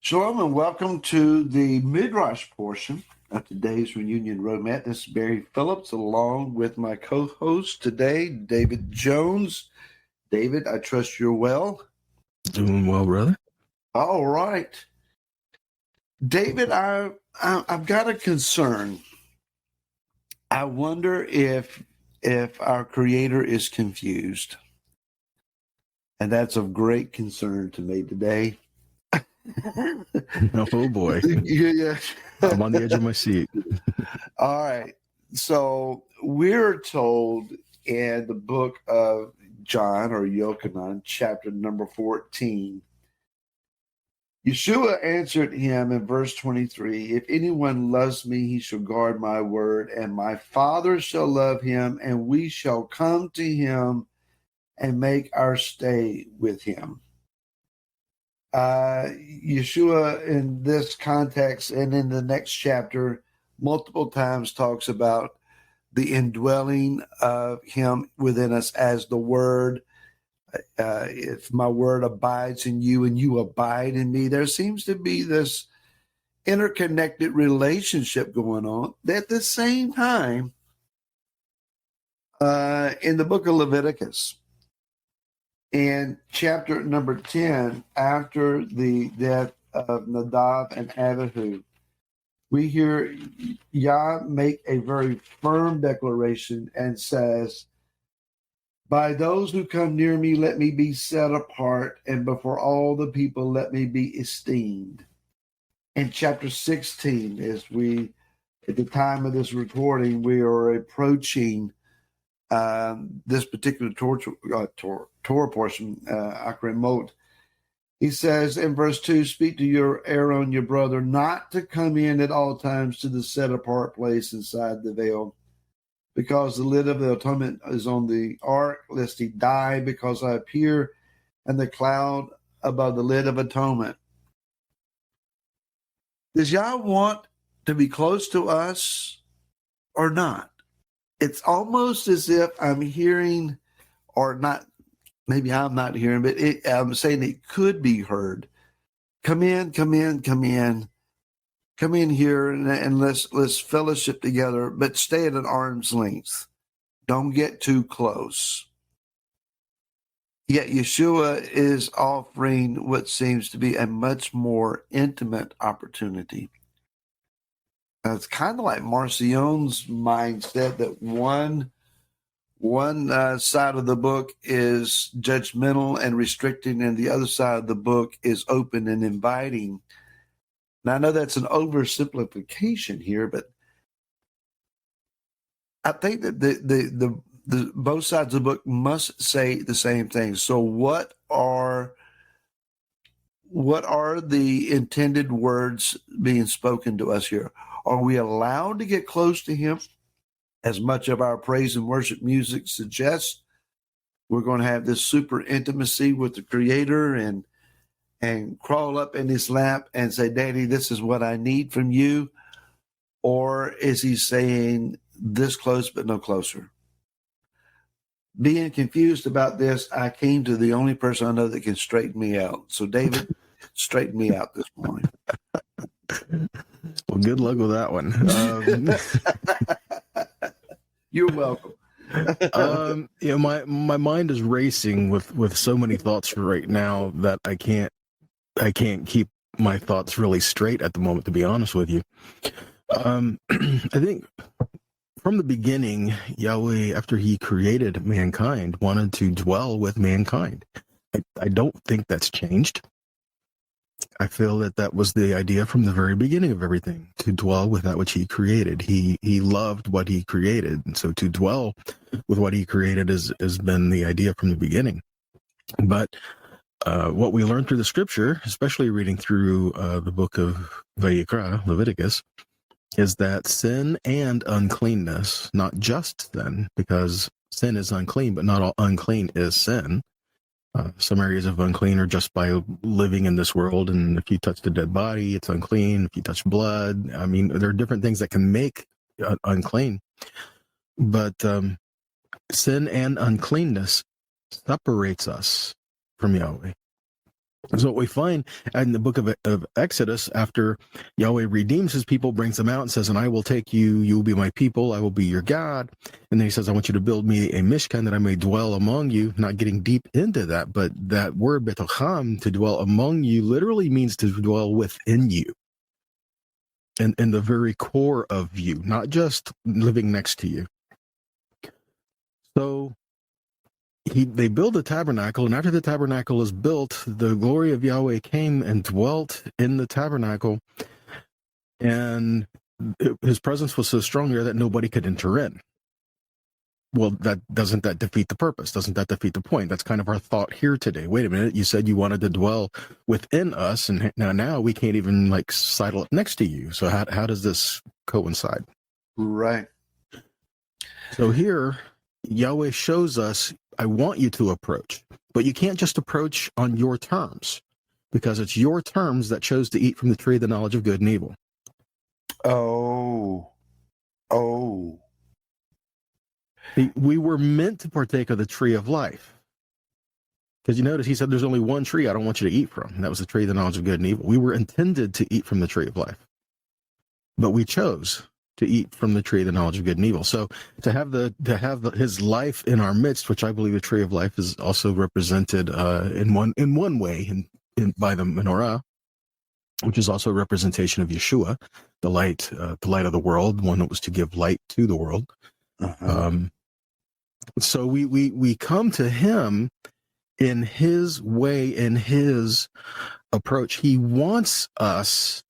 Shalom and welcome to the Midrash portion of today's Reunion Roadmap. This is Barry Phillips along with my co-host today, David Jones. David, I trust you're well. Doing well, brother. All right. David, I've got a concern. I wonder if our Creator is confused. And that's of great concern to me today. Oh boy. Yeah. I'm on the edge of my seat. All right. So we're told in the book of John or Yochanan, chapter number 14, Yeshua answered him in verse 23, "If anyone loves me, he shall guard my word, and my Father shall love him, and we shall come to him and make our stay with him." Yeshua, in this context and in the next chapter, multiple times talks about the indwelling of him within us as the word. If my word abides in you and you abide in me, there seems to be this interconnected relationship going on. At the same time, in the book of Leviticus, in chapter number 10, after the death of Nadab and Abihu, we hear Yah make a very firm declaration and says, "By those who come near me, let me be set apart, and before all the people, let me be esteemed." In chapter 16, as we, at the time of this recording, we are approaching this particular Torah portion, Akrimot. He says in verse 2, "Speak to your Aaron, your brother, not to come in at all times to the set-apart place inside the veil, because the lid of the atonement is on the ark, lest he die, because I appear in the cloud above the lid of atonement." Does Yah want to be close to us or not? It's almost as if I'm hearing, or not, maybe I'm not hearing, but I'm saying it could be heard. Come in here, and let's fellowship together, but stay at an arm's length. Don't get too close. Yet Yeshua is offering what seems to be a much more intimate opportunity. It's kind of like Marcion's mindset that one side of the book is judgmental and restricting, and the other side of the book is open and inviting. Now, I know that's an oversimplification here, but I think that the both sides of the book must say the same thing. So what are the intended words being spoken to us here? Are we allowed to get close to him? As much of our praise and worship music suggests, we're going to have this super intimacy with the Creator and crawl up in his lap and say, "Daddy, this is what I need from you." Or is he saying, "This close but no closer"? Being confused about this, I came to the only person I know that can straighten me out. So David, straighten me out this morning. Well, good luck with that one. You're welcome. My mind is racing with so many thoughts right now that I can't keep my thoughts really straight at the moment, to be honest with you. I think from the beginning, Yahweh, after he created mankind, wanted to dwell with mankind. I don't think that's changed. I feel that was the idea from the very beginning of everything, to dwell with that which he created. He loved what he created. And so to dwell with what he created has been the idea from the beginning. But what we learn through the scripture, especially reading through the book of Vayikra, Leviticus, is that sin and uncleanness, not just sin, because sin is unclean, but not all unclean is sin. Some areas of unclean are just by living in this world, and if you touch the dead body, it's unclean. If you touch blood, I mean, there are different things that can make unclean. But sin and uncleanness separates us from Yahweh. So what we find in the book of Exodus, after Yahweh redeems his people, brings them out and says, and I will take you, you will be my people, I will be your God. And then he says, I want you to build me a mishkan that I may dwell among you. Not getting deep into that, but that word betocham, to dwell among you, literally means to dwell within you. And in the very core of you, not just living next to you. So they build a tabernacle, and after the tabernacle is built, the glory of Yahweh came and dwelt in the tabernacle, and his presence was so strong there that nobody could enter in. Well, doesn't that defeat the purpose? Doesn't that defeat the point? That's kind of our thought here today. Wait a minute, you said you wanted to dwell within us, and now we can't even like sidle up next to you. So how does this coincide? Right. So here, Yahweh shows us, I want you to approach, but you can't just approach on your terms, because it's your terms that chose to eat from the tree of the knowledge of good and evil. Oh. We were meant to partake of the tree of life. Because you notice he said there's only one tree I don't want you to eat from, and that was the tree of the knowledge of good and evil. We were intended to eat from the tree of life, but we chose to eat from the tree of the knowledge of good and evil. So to have his life in our midst, which I believe the tree of life is also represented in one way by the menorah, which is also a representation of Yeshua, the light of the world, one that was to give light to the world. Uh-huh. So we come to him in his way, in his approach. He wants us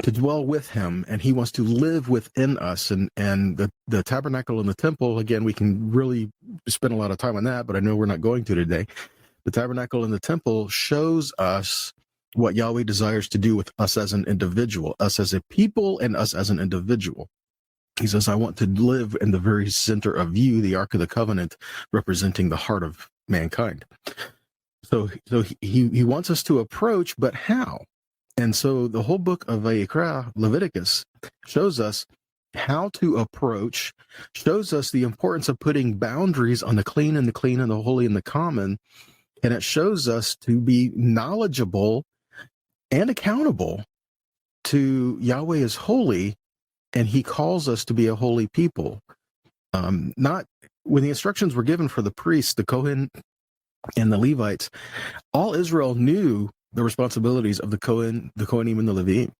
to dwell with him, and he wants to live within us. And the tabernacle and the temple, again, we can really spend a lot of time on that, but I know we're not going to today. The tabernacle and the temple shows us what Yahweh desires to do with us as an individual, us as a people, and us as an individual. He says, I want to live in the very center of you, the Ark of the Covenant, representing the heart of mankind. So he wants us to approach, but how? And so the whole book of Vayikra, Leviticus, shows us how to approach, shows us the importance of putting boundaries on the clean and the holy and the common, and it shows us to be knowledgeable and accountable to Yahweh is holy, and he calls us to be a holy people. Not when the instructions were given for the priests, the Kohen, and the Levites, all Israel knew the responsibilities of the Kohen, the Kohanim, and the Levim.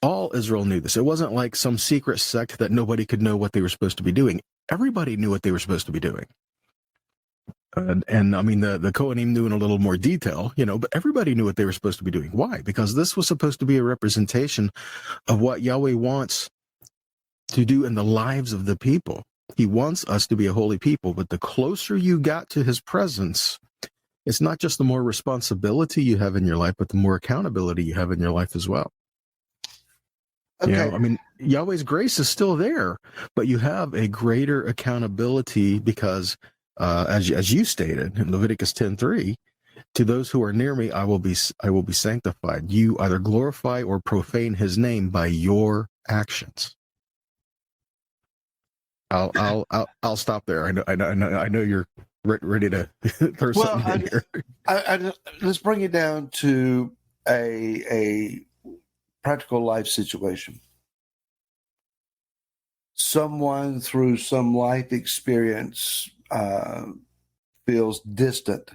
All Israel knew this. It wasn't like some secret sect that nobody could know what they were supposed to be doing. Everybody knew what they were supposed to be doing. And I mean, the Kohanim knew in a little more detail, but everybody knew what they were supposed to be doing. Why? Because this was supposed to be a representation of what Yahweh wants to do in the lives of the people. He wants us to be a holy people, but the closer you got to his presence, it's not just the more responsibility you have in your life, but the more accountability you have in your life as well. Okay. I mean, Yahweh's grace is still there, but you have a greater accountability because, as you stated in Leviticus 10:3, to those who are near me, I will be sanctified. You either glorify or profane his name by your actions. I'll stop there. I know you're ready to throw something in here. Let's bring it down to a practical life situation. Someone through some life experience feels distant.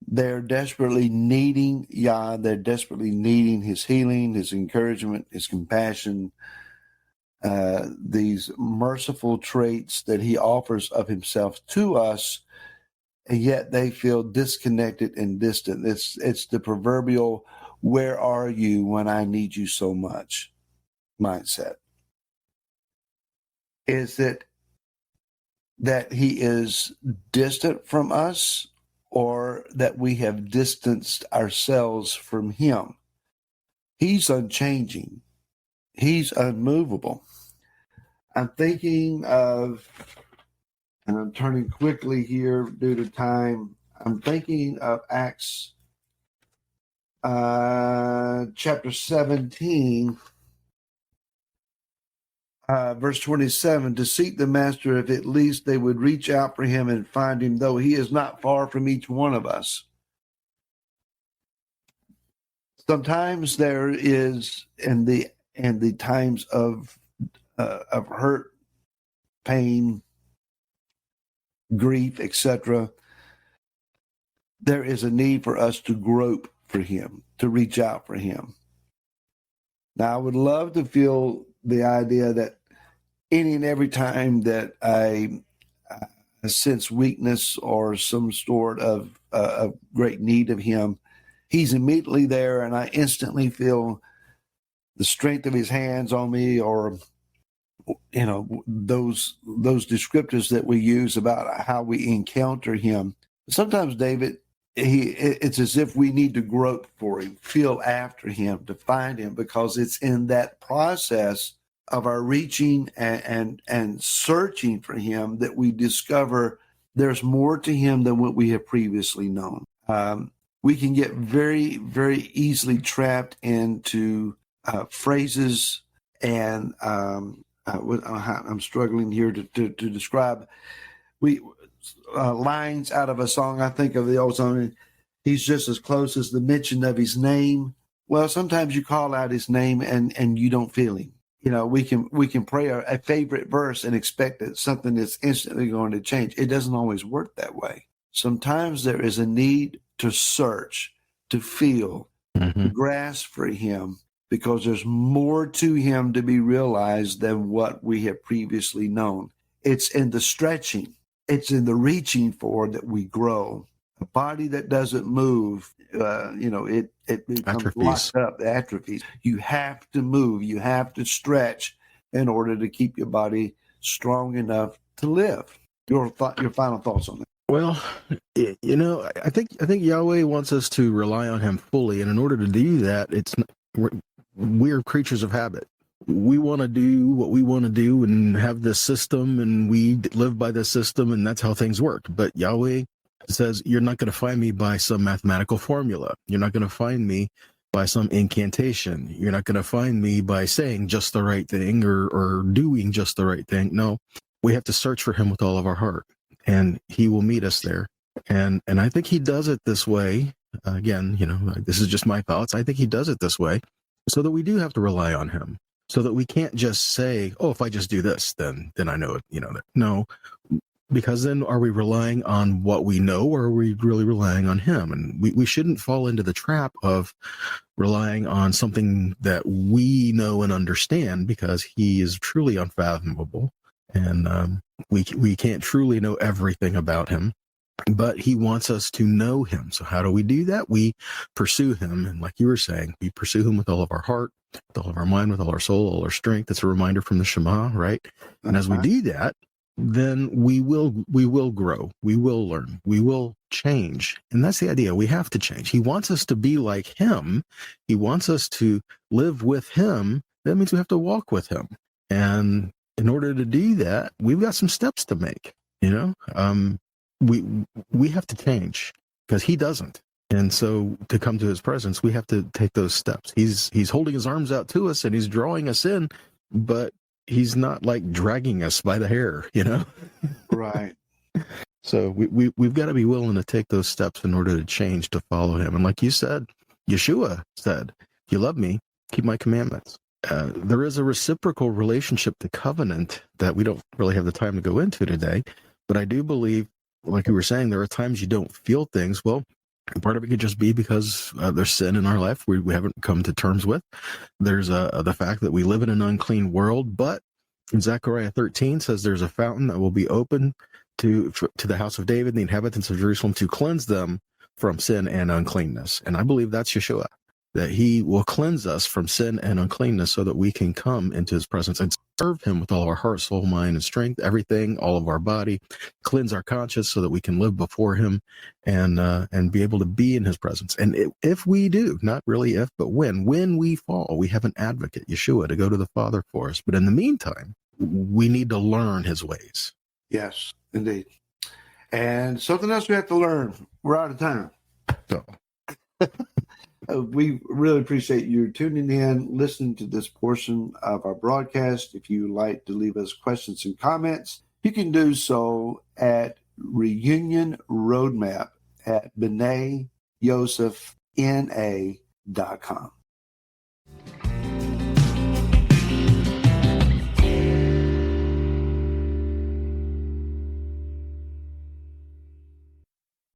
They're desperately needing Yah. They're desperately needing his healing, his encouragement, his compassion, these merciful traits that he offers of himself to us, and yet they feel disconnected and distant. It's the proverbial, where are you when I need you so much mindset. Is it that he is distant from us, or that we have distanced ourselves from him? He's unchanging. He's unmovable. I'm thinking of, and I'm turning quickly here due to time, I'm thinking of Acts chapter 17, verse 27, to seek the master if at least they would reach out for him and find him, though he is not far from each one of us. Sometimes there is in the times of hurt, pain, grief, etc. There is a need for us to grope for Him, to reach out for Him. Now, I would love to feel the idea that any and every time that I sense weakness or some sort of great need of Him, He's immediately there, and I instantly feel the strength of His hands on me, or those descriptors that we use about how we encounter Him. Sometimes, David, it's as if we need to grope for Him, feel after Him, to find Him, because it's in that process of our reaching and searching for Him that we discover there's more to Him than what we have previously known. We can get very, very easily trapped into phrases and I'm struggling here to describe lines out of a song. I think of the old song, He's just as close as the mention of His name. Well, sometimes you call out His name and you don't feel Him. We can pray a favorite verse and expect that something that's instantly going to change. It doesn't always work that way. Sometimes there is a need to search, to feel, to grasp for Him, because there's more to Him to be realized than what we have previously known. It's in the stretching, it's in the reaching for that we grow. A body that doesn't move, it becomes Atrophies. locked up, atrophies. You have to move, you have to stretch in order to keep your body strong enough to live. Your final thoughts on that? Well, I think Yahweh wants us to rely on Him fully, and in order to do that, we're creatures of habit. We want to do what we want to do and have this system, and we live by this system, and that's how things work. But Yahweh says, you're not going to find me by some mathematical formula. You're not going to find me by some incantation. You're not going to find me by saying just the right thing or doing just the right thing. No, we have to search for Him with all of our heart, and He will meet us there. And I think He does it this way. Again, this is just my thoughts. I think He does it this way so that we do have to rely on Him, so that we can't just say, oh, if I just do this, then I know it. No, because then are we relying on what we know, or are we really relying on Him? And we shouldn't fall into the trap of relying on something that we know and understand, because He is truly unfathomable, and we can't truly know everything about Him. But He wants us to know Him. So how do we do that? We pursue Him. And like you were saying, we pursue Him with all of our heart, with all of our mind, with all our soul, all our strength. It's a reminder from the Shema, right? And as we do that, then we will grow. We will learn. We will change. And that's the idea. We have to change. He wants us to be like Him. He wants us to live with Him. That means we have to walk with Him. And in order to do that, we've got some steps to make, we have to change, because He doesn't. And so to come to His presence, we have to take those steps. He's holding His arms out to us, and He's drawing us in, but He's not like dragging us by the hair, Right. So we've got to be willing to take those steps in order to change, to follow Him. And like you said, Yeshua said, if you love me, keep my commandments. There is a reciprocal relationship to covenant that we don't really have the time to go into today, but I do believe, like you were saying, there are times you don't feel things. Well, part of it could just be because there's sin in our life we haven't come to terms with. There's the fact that we live in an unclean world, but Zechariah 13 says there's a fountain that will be open to the house of David, the inhabitants of Jerusalem, to cleanse them from sin and uncleanness. And I believe that's Yeshua, that He will cleanse us from sin and uncleanness so that we can come into His presence and serve Him with all of our heart, soul, mind, and strength, everything, all of our body, cleanse our conscience so that we can live before Him and be able to be in His presence. And if we do, not really if, but when we fall, we have an advocate, Yeshua, to go to the Father for us. But in the meantime, we need to learn His ways. Yes, indeed. And something else we have to learn. We're out of time. So we really appreciate you tuning in, listening to this portion of our broadcast. If you like to leave us questions and comments, you can do so at Reunion Roadmap at B'nai Yosef, NA gmail.com.